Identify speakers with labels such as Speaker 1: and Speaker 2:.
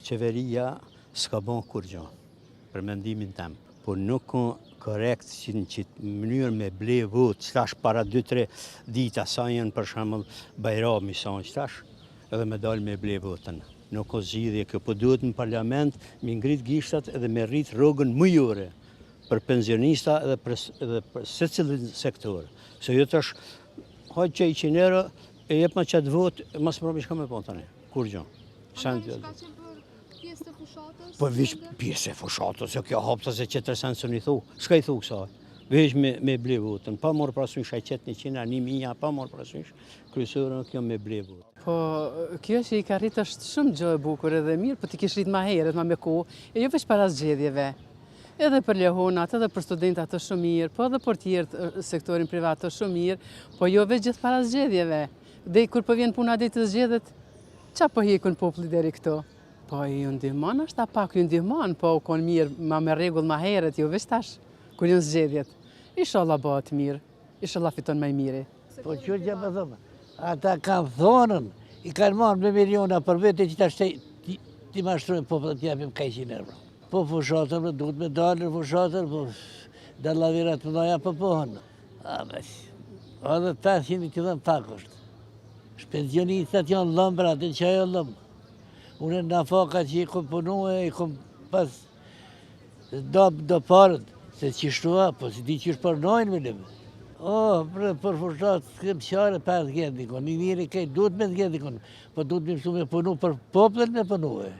Speaker 1: Qeveria s'ka bon kur gjë, për mendimin tem. Po nuk ka korrekt që në mënyrë me ble vot, qëtash para 2-3 dita, sa janë për shembull Bajrami, sa në qëtash, edhe me dalë me ble votën. Nuk ka zgjidhje kjo, po duhet në parlament me ngrit gishtat edhe me rrit rrogën mujore për pensionista edhe për secilin sektor. Se jo tash, hajtë që 100 euro, e jep ma qatë vot, mas promi shka me po tani, kur gjë.
Speaker 2: Pjesë të fushatës?
Speaker 1: Po vish pjesë e fushatës, jo kjo hapta se qëtër sen së një thu. Shka i thu kësaj? Vesh me ble votën, pa morë prasun shajqet 100, 1.000, pa morë prasun kryesorën kjo me ble votën.
Speaker 3: Po, kjo që i ka rritë është shumë gjë e bukur edhe mirë, po ti kish rritë ma heret, ma me kohë, e jo veç para zgjedhjeve. Edhe për lehonat, edhe për studentat të shumë mirë, po edhe për tjertë sektorin privat të shumë mirë, po jo veç gjithë para zgjedhjeve. Dhe kur po vjen puna dhe të zgjedhet, qa po hekun populli deri këto? Po ju ndihmon, është pak ju ndihmon, po u konë mirë, ma me regull ma heret, jo veç tash, kur jënë zgjedhjet. Inshallah bëhet mirë, inshallah fiton më i miri.
Speaker 4: Po që gjë më thëmë, ata kanë thonën, i kanë marrë me miliona për vete që tash ti mashtrojnë popullën t'japim ka 100 euro. Po fushatër, duhet me dalë në fushatër, po dallavirat më doja për pohën. Edhe 500 të dhëmë pak është. Pensionistat janë lëmbra, dhe që ajo lëmë. Unë në faka që i kom punu e i kom pas do parët, se që shtua, po si di që shpërnojnë me lëmë. Për fushat, s'kem qare 5 gjedikon, një njëri kej duhet me 5 gjedikon, po duhet me mësu me punu për poplën me punu e.